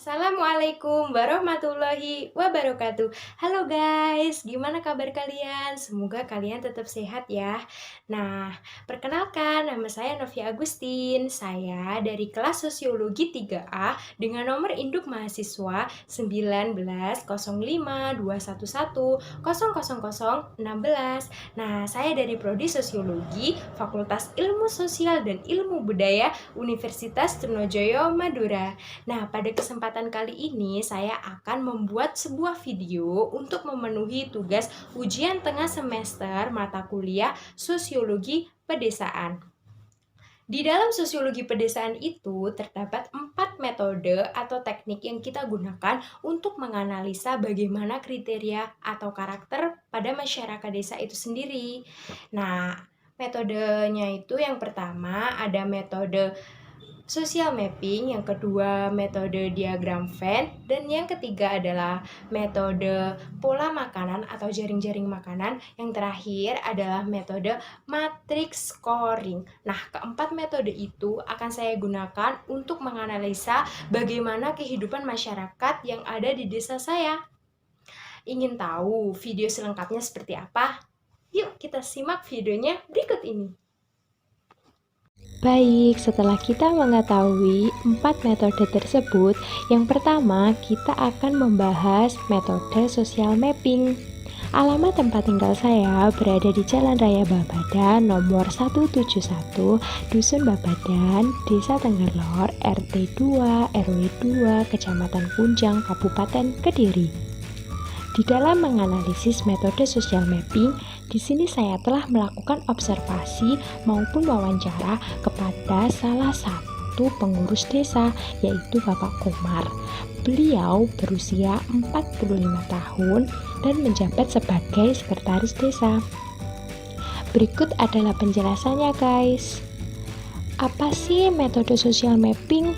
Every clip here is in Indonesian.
Assalamualaikum warahmatullahi wabarakatuh. Halo guys, gimana kabar kalian? Semoga kalian tetap sehat ya. Nah, perkenalkan nama saya Novia Agustin. Saya dari kelas Sosiologi 3A dengan nomor induk mahasiswa 19.05.211.00016. Nah, saya dari Prodi Sosiologi, Fakultas Ilmu Sosial dan Ilmu Budaya, Universitas Trunojoyo Madura. Nah, pada kesempatan kali ini saya akan membuat sebuah video untuk memenuhi tugas ujian tengah semester mata kuliah Sosiologi Pedesaan. Di dalam sosiologi pedesaan itu terdapat 4 metode atau teknik yang kita gunakan untuk menganalisa bagaimana kriteria atau karakter pada masyarakat desa itu sendiri. Nah, metodenya itu yang pertama ada metode social mapping, yang kedua metode diagram Venn, dan yang ketiga adalah metode pola makanan atau jaring-jaring makanan. Yang terakhir adalah metode matrix scoring. Nah, keempat metode itu akan saya gunakan untuk menganalisa bagaimana kehidupan masyarakat yang ada di desa saya. Ingin tahu video selengkapnya seperti apa? Yuk kita simak videonya berikut ini. Baik, setelah kita mengetahui 4 metode tersebut, yang pertama kita akan membahas metode social mapping. Alamat tempat tinggal saya berada di Jalan Raya Babadan nomor 171, Dusun Babadan, Desa Tenggerlor, RT 2, RW 2, Kecamatan Kunjang, Kabupaten Kediri. Di dalam menganalisis metode social mapping, di sini saya telah melakukan observasi maupun wawancara kepada salah satu pengurus desa, yaitu Bapak Komar. Beliau berusia 45 tahun dan menjabat sebagai sekretaris desa. Berikut adalah penjelasannya guys. Apa sih metode social mapping?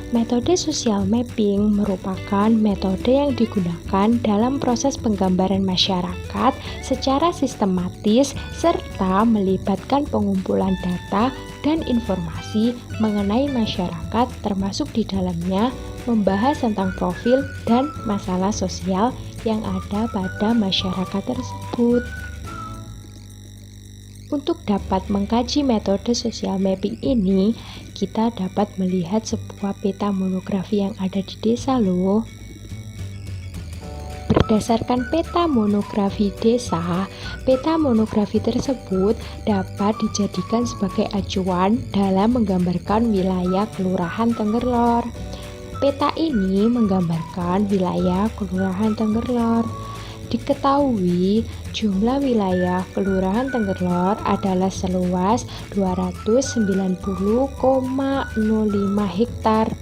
Metode social mapping merupakan metode yang digunakan dalam proses penggambaran masyarakat secara sistematis serta melibatkan pengumpulan data dan informasi mengenai masyarakat, termasuk di dalamnya membahas tentang profil dan masalah sosial yang ada pada masyarakat tersebut. Untuk dapat mengkaji metode social mapping ini, kita dapat melihat sebuah peta monografi yang ada di desa loh. Berdasarkan peta monografi desa, peta monografi tersebut dapat dijadikan sebagai acuan dalam menggambarkan wilayah Kelurahan Tenggerlor. Peta ini menggambarkan wilayah Kelurahan Tenggerlor. Diketahui jumlah wilayah Kelurahan Tenggerlor adalah seluas 290,05 hektar.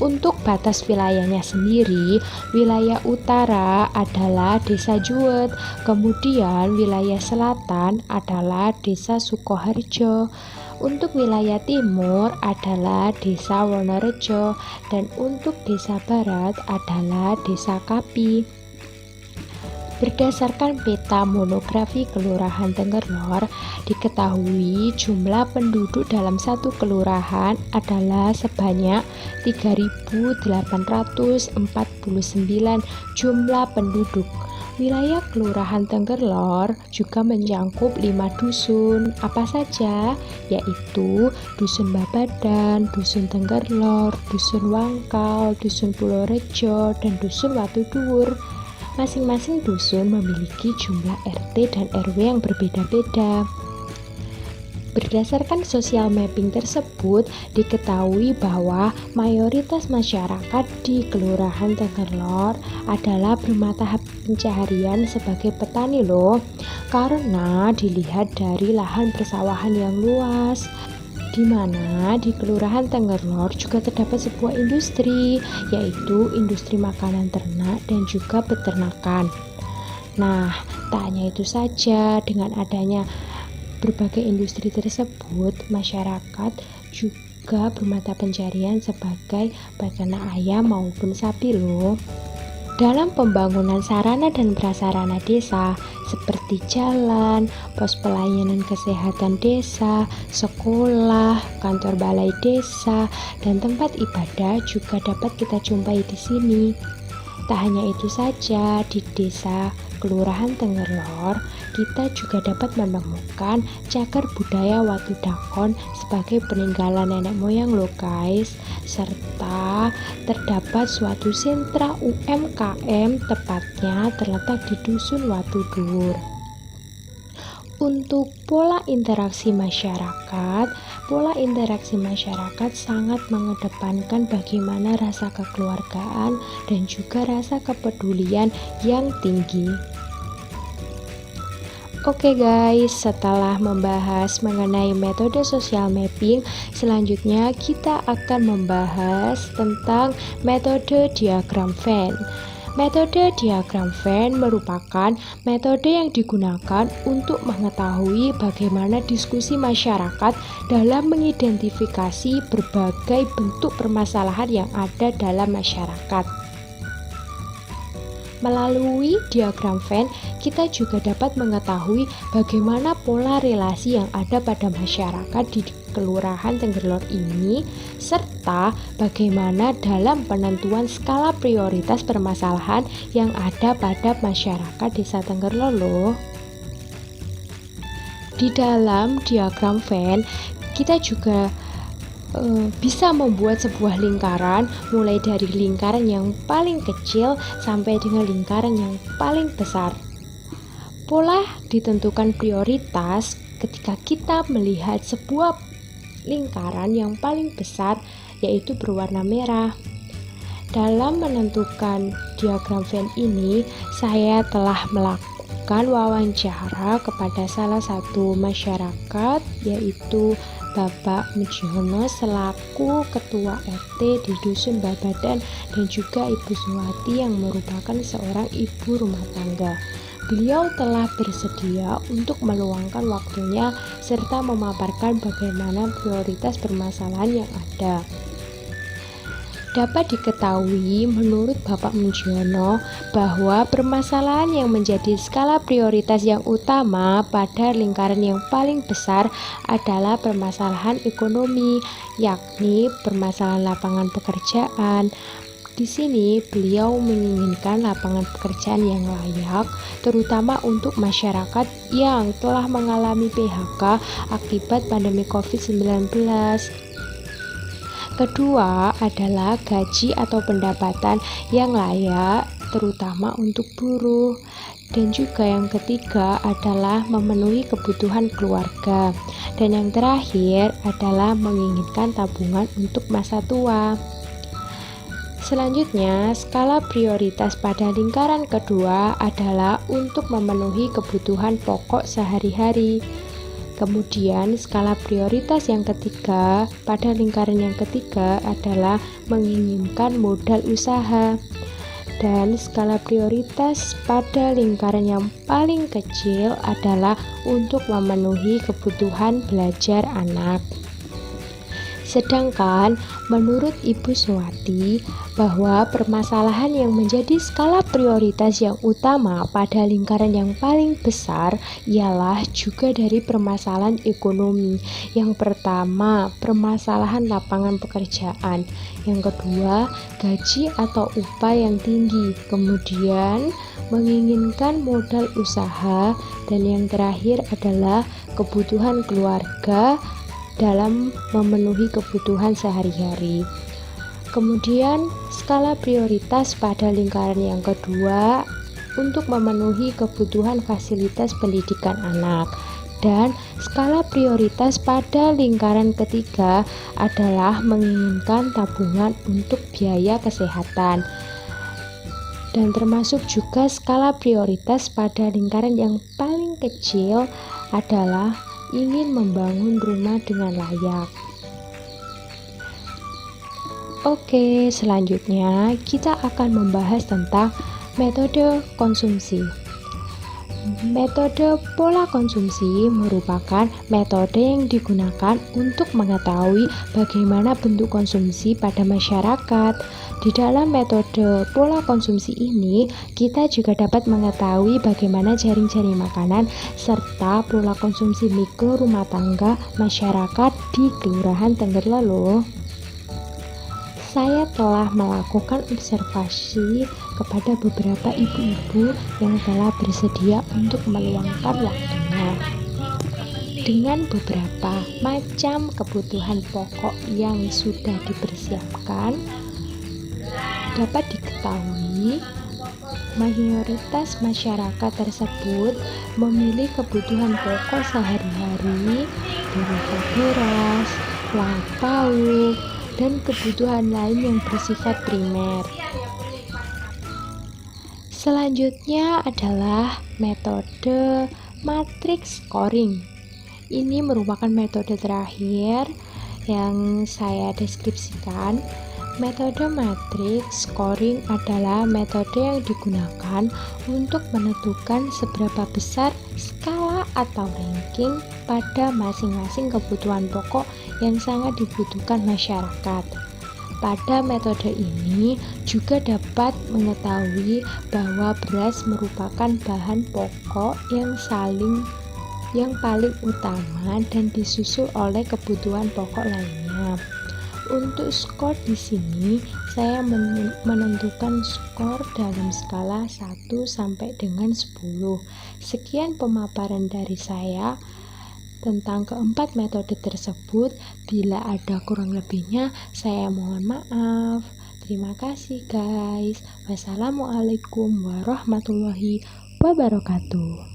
Untuk batas wilayahnya sendiri, wilayah utara adalah Desa Juwet, kemudian wilayah selatan adalah Desa Sukoharjo. Untuk wilayah timur adalah Desa Wonorejo, dan untuk desa barat adalah Desa Kapi. Berdasarkan peta monografi Kelurahan Tenggerlor, diketahui jumlah penduduk dalam satu kelurahan adalah sebanyak 3.849 jumlah penduduk. Wilayah Kelurahan Tenggerlor juga mencakup 5 dusun, apa saja? Yaitu Dusun Babadan, Dusun Tenggerlor, Dusun Wangkal, Dusun Pulorejo, dan Dusun Watuduwur. Masing-masing dusun memiliki jumlah RT dan RW yang berbeda-beda. Berdasarkan social mapping tersebut, diketahui bahwa mayoritas masyarakat di Kelurahan Tenggerlor adalah bermata pencaharian sebagai petani loh, karena dilihat dari lahan persawahan yang luas, di mana di Kelurahan Tenggerlor juga terdapat sebuah industri, yaitu industri makanan ternak dan juga peternakan. Nah, tak hanya itu saja, dengan adanya berbagai industri tersebut, masyarakat juga bermata pencarian sebagai peternak ayam maupun sapi loh. dalam pembangunan sarana dan prasarana desa seperti jalan, pos pelayanan kesehatan desa, sekolah, kantor balai desa, dan tempat ibadah juga dapat kita jumpai di sini. Tak hanya itu saja, di desa Kelurahan Tengerlor, kita juga dapat menemukan cagar budaya Watu Dakon sebagai peninggalan nenek moyang loh guys, serta terdapat suatu sentra UMKM tepatnya terletak di Dusun Watu Dhuwur. Untuk pola interaksi masyarakat sangat mengedepankan bagaimana rasa kekeluargaan dan juga rasa kepedulian yang tinggi. Oke guys, setelah membahas mengenai metode social mapping, selanjutnya kita akan membahas tentang metode diagram Venn. Metode diagram Venn merupakan metode yang digunakan untuk mengetahui bagaimana diskusi masyarakat dalam mengidentifikasi berbagai bentuk permasalahan yang ada dalam masyarakat. Melalui diagram Venn, kita juga dapat mengetahui bagaimana pola relasi yang ada pada masyarakat di Kelurahan Tengerlor ini, serta bagaimana dalam penentuan skala prioritas permasalahan yang ada pada masyarakat Desa Tengerlor loh. Di dalam diagram Venn, kita juga bisa membuat sebuah lingkaran, mulai dari lingkaran yang paling kecil sampai dengan lingkaran yang paling besar. Pola ditentukan prioritas ketika kita melihat sebuah lingkaran yang paling besar, yaitu berwarna merah. Dalam menentukan diagram Venn ini, saya telah melakukan wawancara kepada salah satu masyarakat, yaitu Bapak Mujiono selaku Ketua RT di Dusun Babadan, dan juga Ibu Suwati yang merupakan seorang ibu rumah tangga. Beliau telah bersedia untuk meluangkan waktunya serta memaparkan bagaimana prioritas permasalahan yang ada. Dapat diketahui menurut Bapak Mujiono bahwa permasalahan yang menjadi skala prioritas yang utama pada lingkaran yang paling besar adalah permasalahan ekonomi, yakni permasalahan lapangan pekerjaan. Di sini beliau menginginkan lapangan pekerjaan yang layak, terutama untuk masyarakat yang telah mengalami PHK akibat pandemi COVID-19. Kedua adalah gaji atau pendapatan yang layak, terutama untuk buruh. Dan juga yang ketiga adalah memenuhi kebutuhan keluarga. Dan yang terakhir adalah menginginkan tabungan untuk masa tua. Selanjutnya, skala prioritas pada lingkaran kedua adalah untuk memenuhi kebutuhan pokok sehari-hari. Kemudian skala prioritas yang ketiga pada lingkaran yang ketiga adalah menginginkan modal usaha. Dan skala prioritas pada lingkaran yang paling kecil adalah untuk memenuhi kebutuhan belajar anak. Sedangkan menurut Ibu Suwati bahwa permasalahan yang menjadi skala prioritas yang utama pada lingkaran yang paling besar ialah juga dari permasalahan ekonomi. Yang pertama, permasalahan lapangan pekerjaan. Yang kedua, gaji atau upah yang tinggi. Kemudian, menginginkan modal usaha. Dan yang terakhir adalah kebutuhan keluarga dalam memenuhi kebutuhan sehari-hari. Kemudian skala prioritas pada lingkaran yang kedua untuk memenuhi kebutuhan fasilitas pendidikan anak. Dan skala prioritas pada lingkaran ketiga adalah menginginkan tabungan untuk biaya kesehatan. Dan termasuk juga skala prioritas pada lingkaran yang paling kecil adalah ingin membangun rumah dengan layak. Oke, selanjutnya kita akan membahas tentang metode konsumsi. Metode pola konsumsi merupakan metode yang digunakan untuk mengetahui bagaimana bentuk konsumsi pada masyarakat. Di dalam metode pola konsumsi ini, kita juga dapat mengetahui bagaimana jaring-jaring makanan serta pola konsumsi mikro rumah tangga masyarakat di Kelurahan Tengger loh. Saya telah melakukan observasi kepada beberapa ibu-ibu yang telah bersedia untuk meluangkan waktunya. Dengan beberapa macam kebutuhan pokok yang sudah dipersiapkan, dapat diketahui mayoritas masyarakat tersebut memilih kebutuhan pokok sehari-hari berupa beras, lauk pauk, dan kebutuhan lain yang bersifat primer. Selanjutnya adalah metode matriks scoring. Ini merupakan metode terakhir yang saya deskripsikan. Metode matriks scoring adalah metode yang digunakan untuk menentukan seberapa besar skala atau ranking pada masing-masing kebutuhan pokok yang sangat dibutuhkan masyarakat. Pada metode ini juga dapat mengetahui bahwa beras merupakan bahan pokok yang paling utama dan disusul oleh kebutuhan pokok lainnya. Untuk skor di sini, saya menentukan skor dalam skala 1 sampai dengan 10. Sekian pemaparan dari saya tentang keempat metode tersebut. Bila ada kurang lebihnya, saya mohon maaf. Terima kasih guys. Wassalamualaikum warahmatullahi wabarakatuh.